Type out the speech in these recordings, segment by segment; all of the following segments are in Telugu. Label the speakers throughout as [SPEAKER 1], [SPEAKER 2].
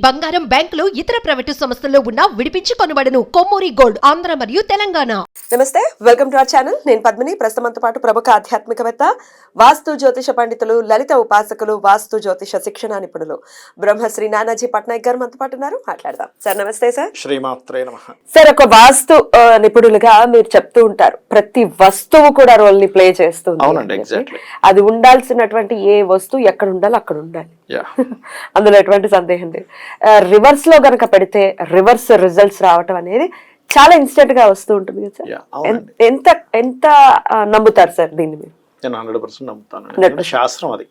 [SPEAKER 1] బంగారం, బ్యాంకులు, ఇతర ప్రైవేటు సంస్థల్లో ఉన్న విడిపించి కొనబడను. కొమ్మూరి గోల్డ్, ఆంధ్ర మరియు తెలంగాణ.
[SPEAKER 2] నమస్తే, వెల్కమ్ టు అవర్ ఛానల్. నేను పద్మిని. ప్రస్తుతంతో పాటు ప్రముఖ ఆధ్యాత్మికవేత్త, వాస్తు జ్యోతిష పండితులు, లలిత ఉపాసకులు, వాస్తు జ్యోతిష శిక్షణ నిపుణులు బ్రహ్మశ్రీ నానాజీ పట్నాయక్ గారు మనతో పాటు ఉన్నారు. మాట్లాడదాం. సార్ నమస్తే. సార్
[SPEAKER 3] శ్రీమాత్రే నమః.
[SPEAKER 2] సార్, ఒక వాస్తు నిపుణులుగా మీరు చెప్తూ ఉంటారు, ప్రతి వస్తువు కూడా రోల్ ని ప్లే చేస్తుంది.
[SPEAKER 3] అవునండి, ఎగ్జాక్ట్లీ.
[SPEAKER 2] అది ఉండాల్సినటువంటి ఏ వస్తువు ఎక్కడ ఉండాలో అక్కడ ఉండాలి. అందులో ఎటువంటి సందేహం లేదు. రివర్స్ లో గనక పెడితే రివర్స్ రిజల్ట్స్ రావటం అనేది చాలా ఇన్స్టెంట్ గా వస్తూ ఉంటుంది కదా సార్. ఎంత ఎంత నమ్ముతారు సార్ దీన్ని మీరు?
[SPEAKER 3] నేను 100% నమ్ముతాను. శాస్త్రం అది.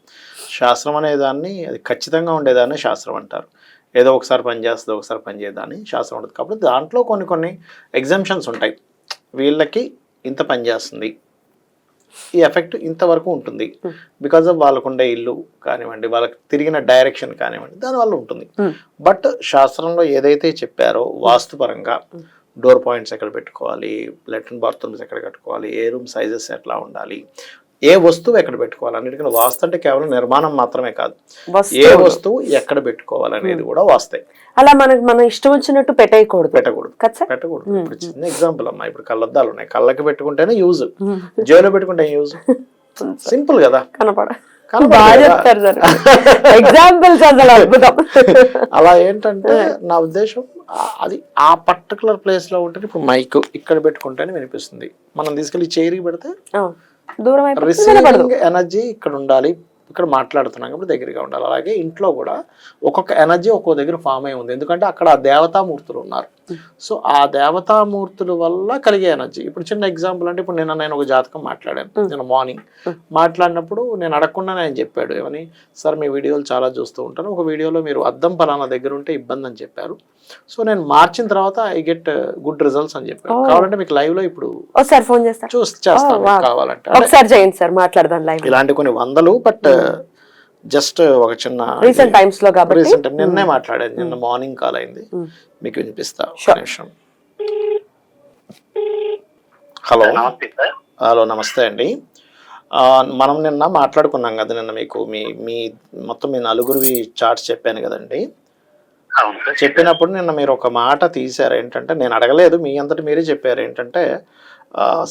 [SPEAKER 3] శాస్త్రం అనే దాన్ని, అది ఖచ్చితంగా ఉండేదాన్ని శాస్త్రం అంటారు. ఏదో ఒకసారి పనిచేస్తుంది, ఒకసారి పనిచేయదాన్ని శాస్త్రం ఉంటుంది. కాబట్టి దాంట్లో కొన్ని ఎగ్జామ్షన్స్ ఉంటాయి. వీళ్ళకి ఇంత పనిచేస్తుంది, ఈ ఎఫెక్ట్ ఇంతవరకు ఉంటుంది, బికాజ్ ఆఫ్ వాళ్ళకు ఉండే ఇల్లు కానివ్వండి, వాళ్ళకి తిరిగిన డైరెక్షన్ కానివ్వండి, దానివల్ల ఉంటుంది. బట్ శాస్త్రంలో ఏదైతే చెప్పారో వాస్తుపరంగా డోర్ పాయింట్స్ ఎక్కడ పెట్టుకోవాలి, లెట్రిన్ బాత్రూమ్స్ ఎక్కడ కట్టుకోవాలి, ఏ రూమ్ సైజెస్ ఎట్లా ఉండాలి, ఏ వస్తువు ఎక్కడ పెట్టుకోవాలి, అన్నిటికీ వాస్తు అంటే కేవలం నిర్మాణం మాత్రమే కాదు, ఏ వస్తువు ఎక్కడ పెట్టుకోవాలి అనేది కూడా వాస్తే.
[SPEAKER 2] అలా మనం ఇష్టం వచ్చినట్టు పెట్టకూడదు.
[SPEAKER 3] ఇప్పుడు చిన్న ఎగ్జాంపుల్ అమ్మా, ఇప్పుడు కళ్ళద్దాలు ఉన్నాయి, కళ్ళకి పెట్టుకుంటేనే యూజ్, జేబులో పెట్టుకుంటే యూజ్. సింపుల్ కదా. అలా ఏంటంటే నా ఉద్దేశం అది ఆ పర్టికులర్ ప్లేస్ లో ఉంటే, ఇప్పుడు మైక్ ఇక్కడ పెట్టుకుంటేనే వినిపిస్తుంది, మనం తీసుకెళ్లి చైర్కి పెడితే రిసీవింగ్ ఎనర్జీ ఇక్కడ ఉండాలి, ఇక్కడ మాట్లాడుతున్నాం కాబట్టి దగ్గరగా ఉండాలి. అలాగే ఇంట్లో కూడా ఒక్కొక్క ఎనర్జీ ఒక్కో దగ్గర ఫామ్ అయి ఉంది, ఎందుకంటే అక్కడ ఆ దేవతామూర్తులు ఉన్నారు. సో ఆ దేవతామూర్తుల వల్ల కలిగే ఎనర్జీ. ఇప్పుడు చిన్న ఎగ్జాంపుల్ అంటే, ఇప్పుడు నేను ఒక జాతకం మాట్లాడాను, నేను మార్నింగ్ మాట్లాడినప్పుడు నేను అడగకుండానే ఆయన చెప్పాడు, ఏమని, సార్ మీ వీడియోలు చాలా చూస్తూ ఉంటాను, ఒక వీడియోలో మీరు అద్దం పలానా దగ్గర ఉంటే ఇబ్బంది అని చెప్పారు, సో నేను మార్చిన తర్వాత ఐ గెట్ గుడ్ రిజల్ట్స్ అని చెప్పారు. కావాలంటే మీకు లైవ్ లో ఇప్పుడు
[SPEAKER 2] ఫోన్
[SPEAKER 3] చేస్తాను, కావాలంటే
[SPEAKER 2] ఒకసారి చేయండి సార్, మాట్లాడదాం.
[SPEAKER 3] ఇలాంటి కొన్ని వందలు, బట్ జస్ట్ ఒక చిన్న
[SPEAKER 2] రీసెంట్ టైమ్స్ లో కాబట్టి
[SPEAKER 3] రీసెంట్ నిన్నే మాట్లాడాను, నిన్న మార్నింగ్ కాల్ అయింది, మీకు వినిపిస్తా. హలో హలో, నమస్తే అండి. మనం నిన్న మాట్లాడుకున్నాం కదా, నిన్న మీకు మీ మొత్తం మీ నలుగురివి చార్ట్స్ చెప్పాను కదండి. చెప్పినప్పుడు నిన్న మీరు ఒక మాట తీశారు, ఏంటంటే నేను అడగలేదు, మీ అంతటి మీరే చెప్పారు, ఏంటంటే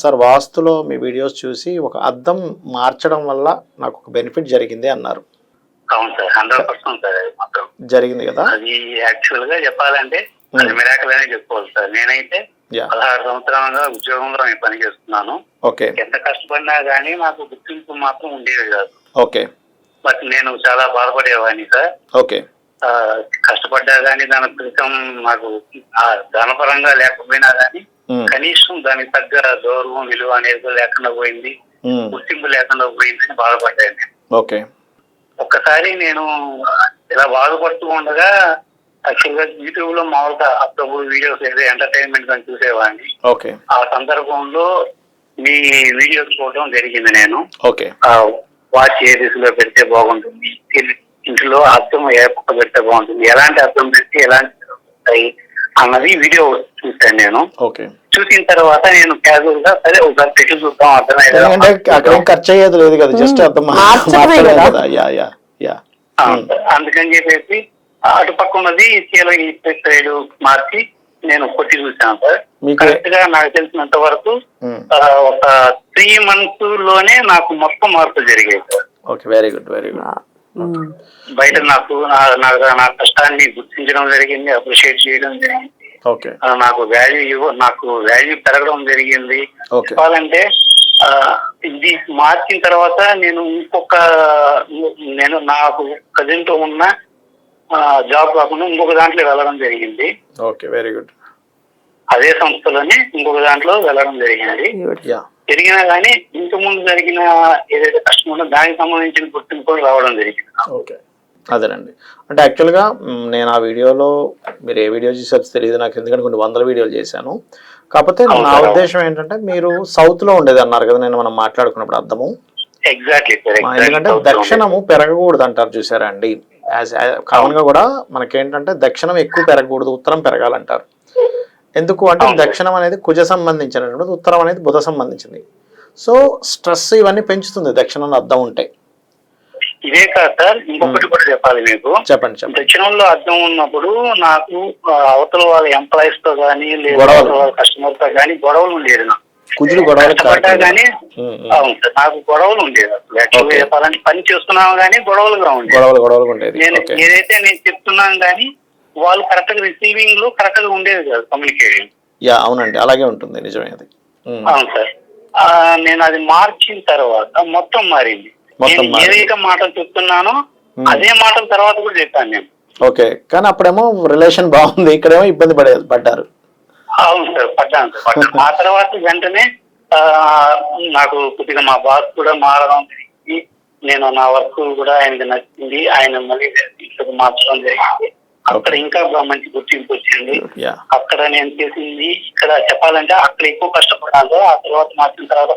[SPEAKER 3] సార్ వాస్తులో మీ వీడియోస్ చూసి ఒక అద్దం మార్చడం వల్ల నాకు ఒక బెనిఫిట్ జరిగింది అన్నారు.
[SPEAKER 4] అవును సార్, 100% సార్. అది మాత్రం
[SPEAKER 3] జరిగింది కదా.
[SPEAKER 4] అది యాక్చువల్ గా చెప్పాలంటే అది మిరాకిల్ అనే చెప్పుకోవాలి సార్. నేనైతే 16 సంవత్సరాలుగా ఉద్యోగంలో నేను పని చేస్తున్నాను.
[SPEAKER 3] ఓకే.
[SPEAKER 4] ఎంత కష్టపడినా గానీ నాకు గుర్తింపు మాత్రం ఉండేది కాదు.
[SPEAKER 3] ఓకే.
[SPEAKER 4] బట్ నేను చాలా బాధపడేవాడిని సార్.
[SPEAKER 3] ఓకే.
[SPEAKER 4] కష్టపడ్డా గానీ దాని ఫలితం నాకు ధనపరంగా లేకపోయినా గానీ కనీసం దానికి తగ్గ గౌరవం, విలువ అనేది లేకుండా పోయింది, గుర్తింపు లేకుండా పోయిందని బాధపడ్డాను.
[SPEAKER 3] ఓకే.
[SPEAKER 4] ఒక్కసారి నేను ఇలా బాధపడుతూ ఉండగా యాక్చువల్ గా యూట్యూబ్ లో మామూలుగా అప్పుడు వీడియోస్ ఏదో ఎంటర్టైన్మెంట్ గా చూసేవాడిని.
[SPEAKER 3] ఓకే.
[SPEAKER 4] ఆ సందర్భంలో మీ వీడియోస్ చూడడం జరిగింది. నేను
[SPEAKER 3] ఓకే
[SPEAKER 4] వాచ్ ఏ దిశలో పెడితే బాగుంటుంది, ఇంట్లో అర్థం ఏ పక్క పెడితే బాగుంటుంది, ఎలాంటి అర్థం పెడితే ఎలాంటి ఉంటాయి అన్నది వీడియో చూసాను నేను.
[SPEAKER 3] ఓకే.
[SPEAKER 4] చూసిన తర్వాత నేను క్యాజువల్ గా సరే ఒకసారి పెట్టి చూద్దాం, అర్థమైంది,
[SPEAKER 3] ఖర్చు అయ్యేది లేదు కదా, జస్ట్ అర్థం.
[SPEAKER 4] అందుకని చెప్పేసి అటుపక్క ఉన్నది సైడ్ మార్చి నేను కొట్టి చూసాను సార్. కరెక్ట్ గా నాకు తెలిసినంత వరకు ఒక 3 months లోనే నాకు మొత్తం మార్పులు జరిగాయి sir.
[SPEAKER 3] Okay, very good, very good.
[SPEAKER 4] బయట నాకు నా కష్టాన్ని గుర్తించడం జరిగింది, అప్రిషియేట్ చేయడం జరిగింది.
[SPEAKER 3] ఓకే.
[SPEAKER 4] నాకు వాల్యూ పెరగడం జరిగింది. చెప్పాలంటే ఇది మార్చిన తర్వాత నేను నాకు కజిన్ తో ఉన్న జాబ్ కాకుండా ఇంకొక దాంట్లో వెళ్ళడం జరిగింది.
[SPEAKER 3] Okay, very good.
[SPEAKER 4] అదే సంస్థలోనే ఇంకొక దాంట్లో వెళ్ళడం జరిగింది. జరిగినా గానీ ఇంత ముందు జరిగిన ఏదైతే కష్టం ఉందో దానికి సంబంధించిన గుర్తింపు రావడం జరిగింది.
[SPEAKER 3] ఓకే, అదేనండి. అంటే యాక్చువల్గా నేను ఆ వీడియోలో, మీరు ఏ వీడియో చేసారో తెలియదు నాకు, ఎందుకంటే కొన్ని 100 వీడియోలు చేశాను. కాకపోతే నా ఉద్దేశం ఏంటంటే, మీరు సౌత్ లో ఉండేది అన్నారు కదా నేను మనం మాట్లాడుకున్నప్పుడు అర్థము.
[SPEAKER 4] ఎగ్జాక్ట్లీ.
[SPEAKER 3] ఎందుకంటే దక్షిణము పెరగకూడదు అంటారు, చూసారా అండి. కామన్ గా కూడా మనకేంటంటే దక్షిణం ఎక్కువ పెరగకూడదు, ఉత్తరం పెరగాలంటారు. ఎందుకు అంటే దక్షిణం అనేది కుజ సంబంధించినటువంటి, ఉత్తరం అనేది బుధ సంబంధించింది. సో స్ట్రెస్ ఇవన్నీ పెంచుతుంది దక్షిణంలో అద్దం ఉంటే.
[SPEAKER 4] ఇదే కాదు సార్, ఇంకొకటి కూడా చెప్పాలి మీకు.
[SPEAKER 3] చెప్పండి చెప్పండి.
[SPEAKER 4] దక్షిణంలో అద్దం ఉన్నప్పుడు నాకు అవతల వాళ్ళ ఎంప్లాయీస్ తో గానీ లేదా
[SPEAKER 3] గొడవలు.
[SPEAKER 4] వాళ్ళ కస్టమర్ తో గానీ గొడవలు ఉండేది. నాకు
[SPEAKER 3] కుజుడు గొడవలు
[SPEAKER 4] కష్టపడ్డా గానీ అవును సార్, నాకు గొడవలు ఉండేది. అసలు యాక్చువల్గా చెప్పాలంటే పని చేస్తున్నాము కానీ గొడవలుగా ఉండేది.
[SPEAKER 3] గొడవలు ఉండేది.
[SPEAKER 4] నేను ఏదైతే నేను చెప్తున్నాను కానీ వాళ్ళు కరెక్ట్ గా రిసీవింగ్ లో కరెక్ట్ గా ఉండేది కాదు కమ్యూనికేషన్.
[SPEAKER 3] యా అవునండి, అలాగే ఉంటుంది, నిజమే అది.
[SPEAKER 4] అవును సార్. నేను అది మార్చిన తర్వాత మొత్తం మారింది. నేను ఏదైతే మాటలు చెప్తున్నానో అదే మాటల తర్వాత కూడా చెప్పాను నేను.
[SPEAKER 3] ఓకే, కానీ అప్పుడేమో రిలేషన్ బాగుంది, ఇక్కడేమో ఇబ్బంది పడ్డారు.
[SPEAKER 4] అవును సార్, పడ్డాను. ఆ తర్వాత వెంటనే నాకు కొద్దిగా మా బాస్ కూడా మారడం జరిగింది. నేను నా వర్క్ కూడా ఆయనకి నచ్చింది, ఆయన మళ్ళీ ఇంట్లోకి మార్చడం జరిగింది. అక్కడ ఇంకా మంచి గుర్తింపు వచ్చింది. అక్కడ నేను చేసింది ఇక్కడ చెప్పాలంటే అక్కడ ఎక్కువ కష్టపడాలి. ఆ తర్వాత మార్చిన తర్వాత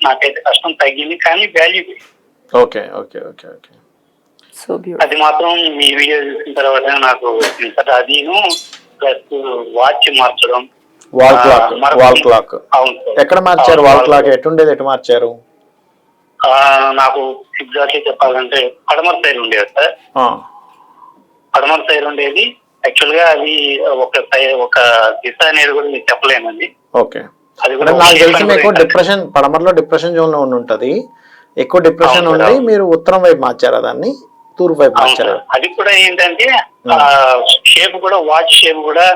[SPEAKER 4] నాకైతే కష్టం తగ్గింది, కానీ value.
[SPEAKER 3] Okay okay okay okay,
[SPEAKER 4] అది మాత్రం మీ వీడియో చూసిన తర్వాత నాకు అదిను ప్లస్ వాచ్ మార్చడం.
[SPEAKER 3] వాల్ క్లాక్
[SPEAKER 4] అవును,
[SPEAKER 3] ఎక్కడ మార్చారు? వాల్ క్లాక్ ఎటుండేది, ఎటు మార్చారు?
[SPEAKER 4] నాకు ఎగ్జాక్ట్లీ చెప్పాలంటే పడమర సైడ్ ఉండేది సార్. పడమర సైడ్ ఉండేది. యాక్చువల్ గా అది ఒక దిశ అనేది కూడా మీకు చెప్పలేనండి.
[SPEAKER 3] ఓకే, అది కూడా నాకు తెలిసి మీకు డిప్రెషన్, పడమరలో డిప్రెషన్ జోన్ లో ఉంటది, ఎక్కువ డిప్రెషన్ ఉండి మీరు ఉత్తరం వైపు మార్చారా దాన్ని, తూర్పు వైపు మార్చారా?
[SPEAKER 4] అది కూడా ఏంటంటే షేప్ కూడా, వాచ్ షేప్ కూడా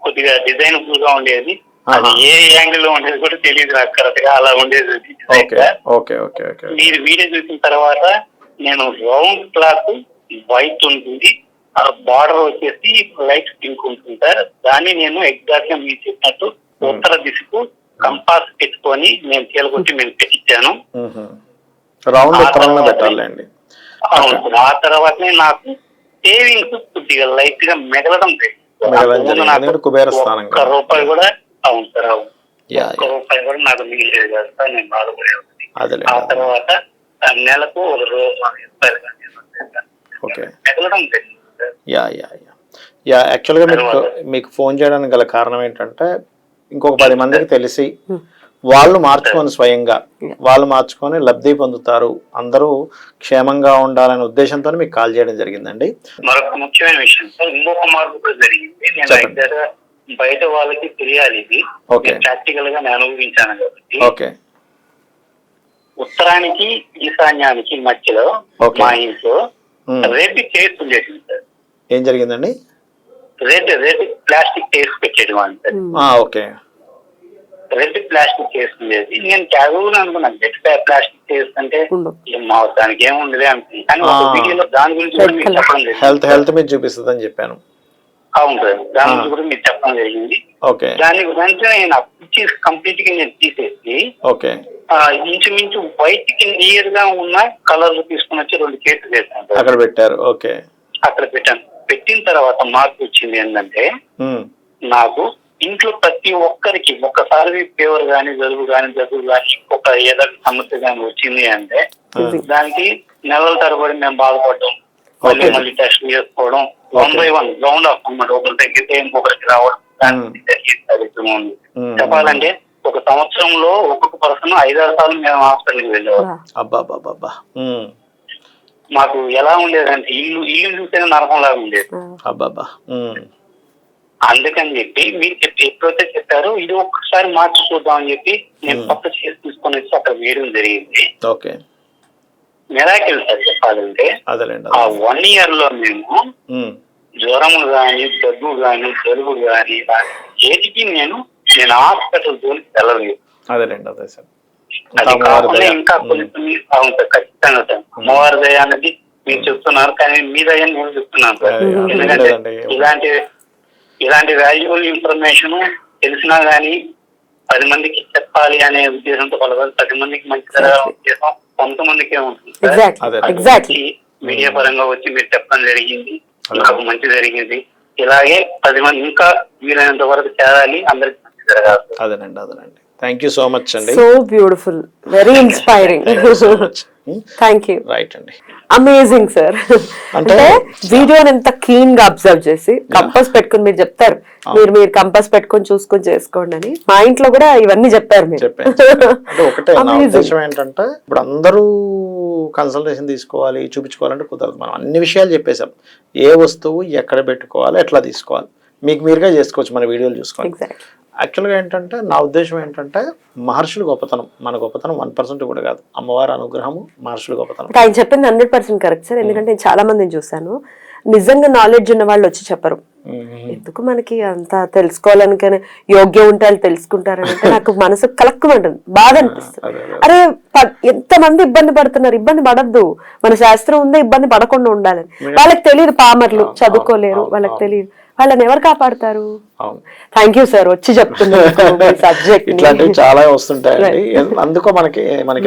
[SPEAKER 4] కొద్దిగా డిజైనబుల్ గా ఉండేది. అది ఏ యాంగిల్ లో ఉండేది కూడా తెలియదు నాకు కరెక్ట్ గా, అలా ఉండేది. మీరు వీడియో చూసిన తర్వాత నేను రౌండ్ క్లాత్ వైట్ ఉంటుంది, బార్డర్ వచ్చేసి లైట్ పింక్ ఉంటుంది సార్. దాన్ని నేను ఎగ్జాక్ట్ గా మీరు చెప్పినట్టు ఉత్తర దిశకు కంపాస్ పెట్టుకొని నేను చీలకొట్టి నేను పెట్టించాను. ఆ తర్వాతనే నాకు సేవింగ్స్ కొద్దిగా లైట్ గా మెగలడం ఒక్క రూపాయి కూడా. అవును సార్, అవును, ఒక్క రూపాయి కూడా నాకు మిగిలేదు కదా సార్, నేను బాధపడేది. ఆ తర్వాత నెలకు ఒక రూపాయి మెగలడం జరిగింది.
[SPEAKER 3] యాక్చువల్గా మీకు ఫోన్ చేయడానికి గల కారణం ఏంటంటే ఇంకొక 10 మందికి తెలిసి వాళ్ళు మార్చుకొని, స్వయంగా వాళ్ళు మార్చుకొని లబ్ధి పొందుతారు, అందరూ క్షేమంగా ఉండాలనే ఉద్దేశంతో మీకు కాల్ చేయడం జరిగిందండి.
[SPEAKER 4] మరొక ముఖ్యమైన విషయం సార్, ఇంకొక మార్పు కూడా జరిగింది. నేను బయట వాళ్ళకి తెలియాలి, ఇది ప్రాక్టికల్ గా నేను అనుభవించాను కాబట్టి.
[SPEAKER 3] ఓకే,
[SPEAKER 4] ఉత్తరానికి ఈశాన్యానికి మధ్యలో మా ఇంట్లో రెడ్ చైర్స్ ఉండేది సార్.
[SPEAKER 3] ఏం జరిగిందండి?
[SPEAKER 4] రెడ్ ప్లాస్టిక్ చైర్స్ పెట్టేది అంటే.
[SPEAKER 3] ఓకే,
[SPEAKER 4] రెడ్ ప్లాస్టిక్ చైర్స్ ఉండేది. నేను క్యాజువల్ గా అనుకున్నాను, రెడ్ ప్లాస్టిక్ చైర్స్ అంటే మా దానికి ఏముండదు అనుకుంది. కానీ ఒక వీడియోలో దాని గురించి కూడా మీకు చెప్పడం జరిగింది.
[SPEAKER 3] హెల్త్ మీద చూపిస్తుంది అని చెప్పాను.
[SPEAKER 4] అవును సార్, దాని గురించి కూడా మీకు చెప్పడం జరిగింది. దాని వెంటనే నేను ఆ పిక్చర్స్ కంప్లీట్ గా నేను తీసేసి ఇంచుమించు వైట్ కి నియర్ గా ఉన్న కలర్లు తీసుకుని వచ్చి 2 కేసులు వేసాను
[SPEAKER 3] అక్కడ పెట్టారు. ఓకే,
[SPEAKER 4] అక్కడ పెట్టాను. పెట్టిన తర్వాత మార్పు వచ్చింది ఏంటంటే, నాకు ఇంట్లో ప్రతి ఒక్కరికి ఒక్కసారి ఫీవర్ గానీ జలుబు కానీ ఒక ఏదైనా సమస్య కానీ వచ్చింది అంటే దానికి నెలల తరబడి మేము బాధపడడం, మళ్ళీ టెస్ట్ చేసుకోవడం, 1 by 1 రౌండ్ ఆఫ్ అన్నమాట. ఒకరు తగ్గితే ఇంకొకరికి రావడం ఉంది. చెప్పాలంటే ఒక సంవత్సరంలో ఒక్కొక్క పర్సన్ 5-6 సార్లు మేము హాస్పిటల్కి వెళ్ళేవాళ్ళం. మాకు ఎలా ఉండేదంటే ఇల్లు చూస్తేనే నరకం లాగా ఉండేది. అందుకని చెప్పి మీరు ఎప్పుడైతే చెప్పారో ఇది ఒక్కసారి మార్చి చూద్దాం అని చెప్పి నేను కొత్త చైర్ తీసుకొని వచ్చి అక్కడ వేయడం జరిగింది. మిరాకిల్ సార్ చెప్పాలంటే ఆ 1 year లో మేము జ్వరము గాని, దగ్గు గాని, జలుబు గాని ఏటికి నేను హాస్పిటల్ జోలికి వెళ్ళలేదు. అది కాకుండా ఇంకా కొన్ని ఖచ్చితంగా సార్ అమ్మవారి దయ అనేది మీరు చెప్తున్నారు, కానీ మీ దయ నేను చెప్తున్నాను సార్. ఎందుకంటే ఇలాంటి వాల్యుబుల్ ఇన్ఫర్మేషన్ తెలిసినా గానీ 10 మందికి చెప్పాలి అనే ఉద్దేశంతో 10 మందికి మంచి జరగాలనే ఉద్దేశం కొంతమందికే ఉంటుంది. మీడియా పరంగా వచ్చి మీరు చెప్పడం జరిగింది, నాకు మంచి జరిగింది. ఇలాగే 10 మంది ఇంకా వీలైనంత వరకు చేరాలి, అందరికి మంచి జరగాలి.
[SPEAKER 3] అదేనండి. థ్యాంక్ యూ సో మచ్ అండి.
[SPEAKER 2] So beautiful, very inspiring. Thank you.
[SPEAKER 3] Right అండి,
[SPEAKER 2] అమేజింగ్ సార్. అంటే వీడియోని ఎంత క్లీన్ గా అబ్జర్వ్ చేసి కంపాస్ పెట్టుకుని మీరు చెప్తారు, మీరు కంపాస్ పెట్టుకొని చూసుకొని చేసుకోండి అని. మా ఇంట్లో కూడా ఇవన్నీ చెప్పారు మీరు.
[SPEAKER 3] అంటే ఒకటే నా ఉద్దేశం ఏంటంటే, ఇప్పుడు అందరూ కన్సల్టేషన్ తీసుకోవాలి చూపించుకోవాలంటే కుదరదు. మనం అన్ని విషయాలు చెప్పేసాం, ఏ వస్తువు ఎక్కడ పెట్టుకోవాలి ఎట్లా తీసుకోవాలి మీకు మీరుగా చేసుకోవచ్చు మన వీడియోలు చూసుకోవాలి. యాక్చువల్గా ఏంటంటే నా ఉద్దేశం ఏంటంటే మహర్షుల గొప్పతనం, మన గొప్పతనం 1% కూడా కాదు, అమ్మవారి అనుగ్రహము మహర్షుల గొప్పతనం.
[SPEAKER 2] ఆయన చెప్పింది 100% కరెక్ట్ సార్. ఎందుకంటే నేను చాలా మందిని చూసాను, నిజంగా నాలెడ్జ్ ఉన్న వాళ్ళు వచ్చి చెప్పరు. ఎందుకు మనకి అంత తెలుసుకోవాలని, కానీ యోగ్యం ఉంటే వాళ్ళు తెలుసుకుంటారని అంటే నాకు మనసు కలక్కమంటుంది, బాధ అనిపిస్తుంది. అరే ఎంత మంది ఇబ్బంది పడుతున్నారు, ఇబ్బంది పడద్దు, మన శాస్త్రం ఉందే ఇబ్బంది పడకుండా ఉండాలని. వాళ్ళకి తెలియదు, పామర్లు చదువుకోలేరు, వాళ్ళకి తెలియదు, వాళ్ళని ఎవరు కాపాడతారు? థ్యాంక్ యూ సార్ వచ్చి చెప్తున్నారు సబ్జెక్ట్.
[SPEAKER 3] ఇట్లాంటివి చాలా వస్తుంటాయండి, అందుకో మనకి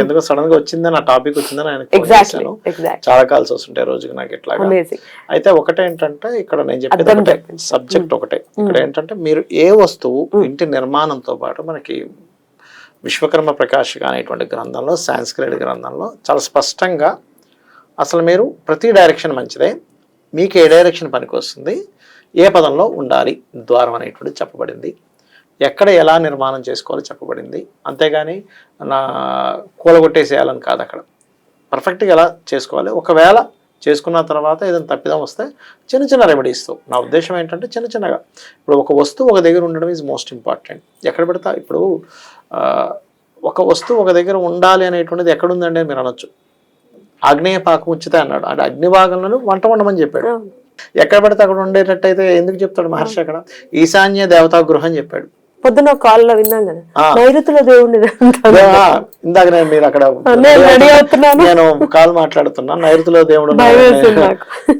[SPEAKER 3] ఎందుకో సడన్ గా వచ్చిందని ఆ టాపిక్ వచ్చిందని ఆయన చాలా కాల్స్ వస్తుంటాయి రోజుకి నాకు ఇట్లా. అయితే ఒకటేంటంటే ఇక్కడ నేను చెప్పేది సబ్జెక్ట్ ఒకటే, ఇక్కడ ఏంటంటే మీరు ఏ వస్తువు ఇంటి నిర్మాణంతో పాటు మనకి విశ్వకర్మ ప్రకాశిక అనేటువంటి గ్రంథంలో, సాంస్క్రిట్ గ్రంథంలో చాలా స్పష్టంగా అసలు మీరు ప్రతి డైరెక్షన్ మంచిదే, మీకు ఏ డైరెక్షన్ పనికి వస్తుంది, ఏ పదంలో ఉండాలి ద్వారం అనేటువంటిది చెప్పబడింది, ఎక్కడ ఎలా నిర్మాణం చేసుకోవాలో చెప్పబడింది. అంతేగాని నా కూలగొట్టేసేయాలని కాదు, అక్కడ పర్ఫెక్ట్గా ఎలా చేసుకోవాలి. ఒకవేళ చేసుకున్న తర్వాత ఏదైనా తప్పిదం వస్తే చిన్న చిన్న రెమెడీస్తో, నా ఉద్దేశం ఏంటంటే చిన్న చిన్నగా, ఇప్పుడు ఒక వస్తువు ఒక దగ్గర ఉండడం ఈజ్ మోస్ట్ ఇంపార్టెంట్. ఎక్కడ పెడతా, ఇప్పుడు ఒక వస్తువు ఒక దగ్గర ఉండాలి అనేటువంటిది ఎక్కడుందండి అని మీరు అనొచ్చు. ఆగ్నేయ పాకం ఉచిత అన్నాడు, అంటే అగ్ని భాగంలో వంట వండమని చెప్పాడు. ఎక్కడ పడితే అక్కడ ఉండేటట్టయితే ఎందుకు చెప్తాడు మహర్షి? అక్కడ ఈశాన్య దేవతా గృహం అని చెప్పాడు.
[SPEAKER 2] పొద్దున కాల్లో విన్నాం కదా, నైరుతిలో దేవుడి.
[SPEAKER 3] ఇందాక మీరు అక్కడ నేను కాల్ మాట్లాడుతున్నా, నైరుతిలో దేవుడు.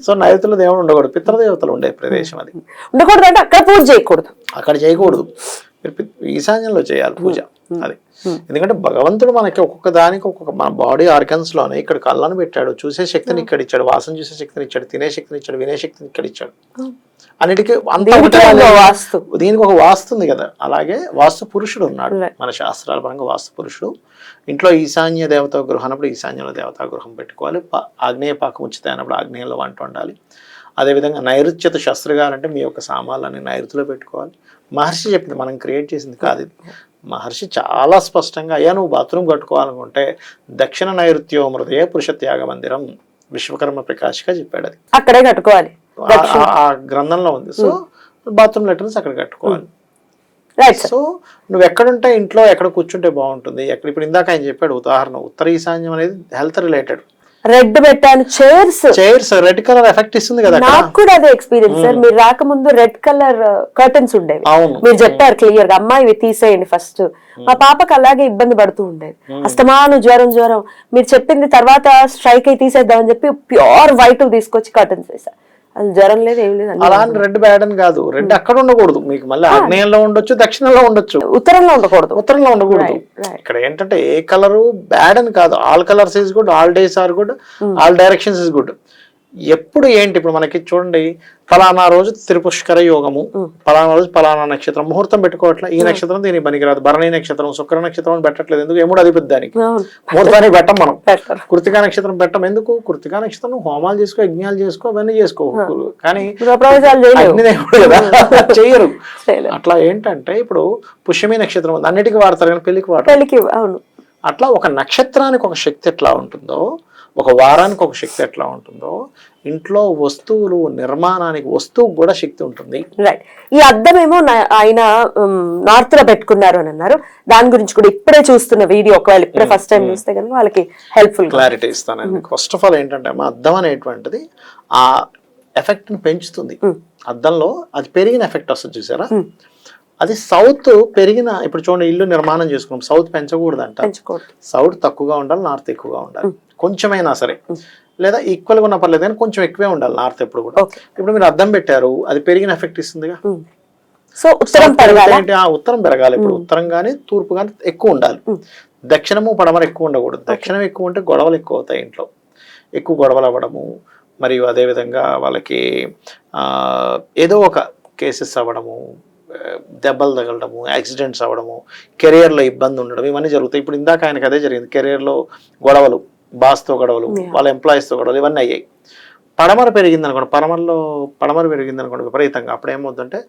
[SPEAKER 3] సో నైరుతిలో దేవుడు ఉండకూడదు, పితృదేవతలు ఉండే ప్రదేశం అది
[SPEAKER 2] ఉండకూడదు, అంటే అక్కడ పూజ చేయకూడదు,
[SPEAKER 3] అక్కడ చేయకూడదు, ఈశాన్యంలో చేయాలి పూజ అది. ఎందుకంటే భగవంతుడు మనకి ఒక్కొక్క దానికి ఒక్కొక్క, మన బాడీ ఆర్గన్స్ లోనే ఇక్కడ కళ్ళను పెట్టాడు, చూసే శక్తిని ఇక్కడ ఇచ్చాడు, వాసన చూసే శక్తిని ఇచ్చాడు, తినే శక్తిని ఇచ్చాడు, వినే శక్తిని ఇక్కడ ఇచ్చాడు. అన్నిటికీ వాస్తు, దీనికి ఒక వాస్తు ఉంది కదా. అలాగే వాస్తు పురుషుడు ఉన్నాడు మన శాస్త్రాల పరంగా. వాస్తు పురుషుడు ఇంట్లో ఈశాన్య దేవతా గృహం అన్నప్పుడు ఈశాన్యంలో దేవతా గృహం పెట్టుకోవాలి, ఆగ్నేయ పాకం ఉచిత అన్నప్పుడు ఆగ్నేయంలో వంట ఉండాలి. అదేవిధంగా నైరుత్యత శస్త్రగారు అంటే మీ యొక్క సామాన్లన్నీ నైరుతిలో పెట్టుకోవాలి. మహర్షి చెప్పింది, మనం క్రియేట్ చేసింది కాదు ఇది. మహర్షి చాలా స్పష్టంగా, అయ్యా నువ్వు బాత్రూమ్ కట్టుకోవాలనుకుంటే దక్షిణ నైరుత్యో మృదయ పురుష త్యాగ మందిరం విశ్వకర్మ ప్రకాశిగా చెప్పాడు, అది
[SPEAKER 2] అక్కడే కట్టుకోవాలి,
[SPEAKER 3] ఆ గ్రంథంలో ఉంది. సో బాత్రూమ్ లెటర్స్ అక్కడ కట్టుకోవాలి. సో నువ్వు ఎక్కడుంటే ఇంట్లో ఎక్కడ కూర్చుంటే బాగుంటుంది, ఎక్కడ. ఇప్పుడు ఇందాక ఆయన చెప్పాడు ఉదాహరణ, ఉత్తర ఈశాన్యం అనేది హెల్త్ రిలేటెడ్.
[SPEAKER 2] రెడ్ పెట్టాను, చైర్స్
[SPEAKER 3] రెడ్ కలర్ ఎఫెక్ట్ ఇస్తుంది కదా.
[SPEAKER 2] నాకు కూడా అదే ఎక్స్పీరియన్స్ సార్. మీరు రాకముందు రెడ్ కలర్ కర్టన్స్ ఉండేవి, మీరు చెప్పారు క్లియర్ గా, అమ్మా ఇవి తీసేయండి ఫస్ట్. మా పాపకు అలాగే ఇబ్బంది పడుతూ ఉండేది, అస్తమాను జ్వరం. మీరు చెప్పింది తర్వాత స్ట్రైక్ అయి తీసేద్దామని చెప్పి ప్యూర్ వైట్ తీసుకొచ్చి కర్టన్స్ వేసా. అది జ్వరం లేదు, ఏం లేదు.
[SPEAKER 3] అలా రెడ్ బ్యాడ్ అని కాదు, రెడ్ అక్కడ ఉండకూడదు, మీకు మళ్ళీ ఆగ్నేయంలో ఉండొచ్చు, దక్షిణంలో ఉండొచ్చు,
[SPEAKER 2] ఉత్తరంలో ఉండకూడదు.
[SPEAKER 3] ఇక్కడ ఏంటంటే ఏ కలరు బ్యాడ్ అని కాదు, all colours is good, all days are good, all directions is good. ఎప్పుడు ఏంటి, ఇప్పుడు మనకి చూడండి, ఫలానా రోజు త్రిపుష్కర యోగము, ఫలానా రోజు ఫలానా నక్షత్రం, ముహూర్తం పెట్టుకోవట్లే, ఈ నక్షత్రం దీనికి పనికిరాదు, భరణి నక్షత్రం, శుక్ర నక్షత్రం అని పెట్టట్లేదు. ఎందుకు? ఎముడు అధిపతి దానికి, ముహూర్తానికి పెట్టం మనం. కృతికా నక్షత్రం పెట్టం, ఎందుకు? కృతికా నక్షత్రం హోమాలు చేసుకో, యజ్ఞాలు చేసుకో, అవన్నీ చేసుకో, కానీ చెయ్యరు. అట్లా ఏంటంటే ఇప్పుడు పుష్యమి నక్షత్రం ఉంది, అన్నిటికీ వాడతారు కానీ పెళ్లికి వాడతారు. అట్లా ఒక నక్షత్రానికి ఒక శక్తి ఎట్లా ఉంటుందో, ఒక వారానికి ఒక శక్తి ఎట్లా ఉంటుందో, ఇంట్లో వస్తువులు నిర్మాణానికి వస్తువు కూడా శక్తి ఉంటుంది.
[SPEAKER 2] రైట్. ఈ అద్దం ఏమో ఆయన నార్త్ లో పెట్టుకున్నారు అని అన్నారు, దాని గురించి కూడా ఇప్పుడే చూస్తున్న వీడియో, ఒకవేళ ఇప్పుడే ఫస్ట్ టైం చూస్తే కనుక వాళ్ళకి హెల్ప్ఫుల్
[SPEAKER 3] క్లారిటీ ఇస్తాను. ఫస్ట్ ఆఫ్ ఆల్ ఏంటంటే మా అద్దం అనేటువంటిది ఆ ఎఫెక్ట్ ని పెంచుతుంది. అద్దంలో అది పెరిగిన ఎఫెక్ట్ వస్తుంది చూసారా, అది సౌత్ పెరిగిన. ఇప్పుడు చూడండి, ఇల్లు నిర్మాణం చేసుకున్నాం, సౌత్ పెంచకూడదు అంట, సౌత్ తక్కువగా ఉండాలి, నార్త్ ఎక్కువగా ఉండాలి, కొంచెమైనా సరే, లేదా ఈక్వల్ గా ఉన్న పర్లేదు కానీ కొంచెం ఎక్కువే ఉండాలి నార్త్ ఎప్పుడు కూడా. ఇప్పుడు మీరు అద్దం పెట్టారు, అది పెరిగిన ఎఫెక్ట్ ఇస్తుందిగా.
[SPEAKER 2] సో ఉత్తరం
[SPEAKER 3] పెరగాలి. ఇప్పుడు ఉత్తరం గానీ తూర్పు గానీ ఎక్కువ ఉండాలి, దక్షిణము పడమర ఎక్కువ ఉండకూడదు. దక్షిణం ఎక్కువ ఉంటే గొడవలు ఎక్కువ అవుతాయి, ఇంట్లో ఎక్కువ గొడవలు అవ్వడము, మరియు అదేవిధంగా వాళ్ళకి ఏదో ఒక కేసెస్ అవ్వడము, దెబ్బలు తగలడము, యాక్సిడెంట్స్ అవ్వడము, కెరియర్లో ఇబ్బంది ఉండడం, ఇవన్నీ జరుగుతాయి. ఇప్పుడు ఇందాక ఆయనకు అదే జరిగింది, కెరియర్లో గొడవలు, బాస్తో గొడవలు, వాళ్ళ ఎంప్లాయీస్తో గొడవలు, ఇవన్నీ అయ్యాయి. పడమర పెరిగింది అనుకోండి, పడమర పెరిగింది అనుకోండి విపరీతంగా, అప్పుడు ఏమవుతుందంటే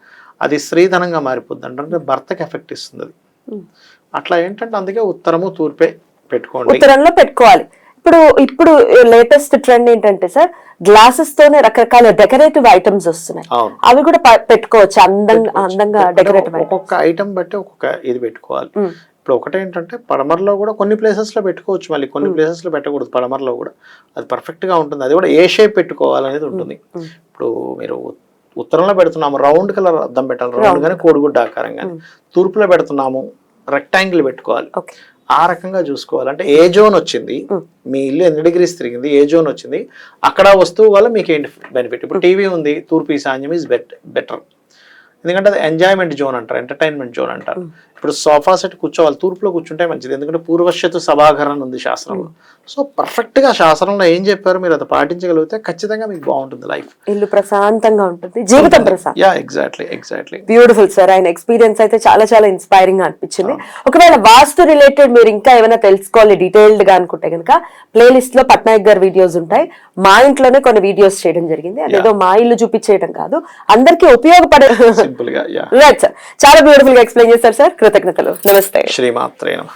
[SPEAKER 3] అది స్త్రీధనంగా మారిపోద్ది, అంటే భర్తకి ఎఫెక్ట్ ఇస్తుంది అది. అట్లా ఏంటంటే అందుకే ఉత్తరము తూర్పే పెట్టుకోండి,
[SPEAKER 2] ఉత్తరంలో పెట్టుకోవాలి. ఇప్పుడు లేటెస్ట్ ట్రెండ్ ఏంటంటే సార్, గ్లాసెస్ తోనే రకరకాల డెకరేటివ్ ఐటమ్స్ వస్తున్నాయి.
[SPEAKER 3] అవును.
[SPEAKER 2] అవి కూడా పెట్టుకోవచ్చు, అందంగా డెకరేటివ్
[SPEAKER 3] ఒక్కొక్క ఐటమ్ బట్టి ఒక్కొక్క ఇది పెట్టుకోవాలి. ఇప్పుడు ఒకటేంటంటే పడమరలో కూడా కొన్ని ప్లేసెస్ లో పెట్టుకోవచ్చు, మళ్ళీ కొన్ని ప్లేసెస్ లో పెట్టకూడదు. పడమరలో కూడా అది పర్ఫెక్ట్ గా ఉంటుంది. అది కూడా ఏ షేప్ పెట్టుకోవాలనేది ఉంటుంది. ఇప్పుడు మీరు ఉత్తరంలో పెడుతున్నాము రౌండ్ కలర్ అద్దం పెట్టాలి, రౌండ్ గానీ కోడిగుడ్డ ఆకారం కానీ. తూర్పులో పెడుతున్నాము రెక్టాంగిల్ పెట్టుకోవాలి. ఆ రకంగా చూసుకోవాలి. అంటే ఏ జోన్ వచ్చింది, మీ ఇల్లు ఎన్ని డిగ్రీస్ తిరిగింది, ఏ జోన్ వచ్చింది, అక్కడ వస్తువు వల్ల మీకు ఏంటి బెనిఫిట్. ఇప్పుడు టీవీ ఉంది, తూర్పు ఈశాన్యం ఈజ్ బెటర్, ఎందుకంటే అది ఎంజాయ్మెంట్ జోన్ అంటారు, ఎంటర్టైన్మెంట్ జోన్ అంటారు. ఇప్పుడు సోఫా సెట్ కూర్చోవాలి, తూర్పులో కూర్చుంటే మంచిది, ఎందుకంటే పూర్వశ్యతు సభాగరణ ఉంది శాస్త్రంలో. సో పర్ఫెక్ట్ గా శాస్త్రంలో ఏం చెప్పారు మీరు అది పాటించగలిగితే ఖచ్చితంగా మీకు బాగుంటుంది లైఫ్.
[SPEAKER 2] ఇల్లు ప్రశాంతంగా ఉంటుంది, జీవితం ప్రశాంతం.
[SPEAKER 3] Yeah exactly.
[SPEAKER 2] బ్యూటిఫుల్ సార్, ఆయన ఎక్స్పీరియన్స్ అయితే చాలా చాలా ఇన్స్పైరింగ్ గా అనిపించింది. ఒకవేళ వాస్తు రిలేటెడ్ మీరు ఇంకా ఏమైనా తెలుసుకోవాలి డీటెయిల్డ్ గా అనుకుంటే కనుక ప్లేలిస్ట్ లో పట్నాయక్ గారి వీడియోస్ ఉంటాయి. మా ఇంట్లోనే కొన్ని వీడియోస్ చేయడం జరిగింది, అదేదో మా ఇల్లు చూపించేయడం కాదు, అందరికీ ఉపయోగపడే. రైట్ సార్, చాలా బ్యూటిఫుల్ గా ఎక్స్ప్లెయిన్ చేశారు సార్, కృతజ్ఞతలు. నమస్తే.
[SPEAKER 3] శ్రీమాత్రే నమః.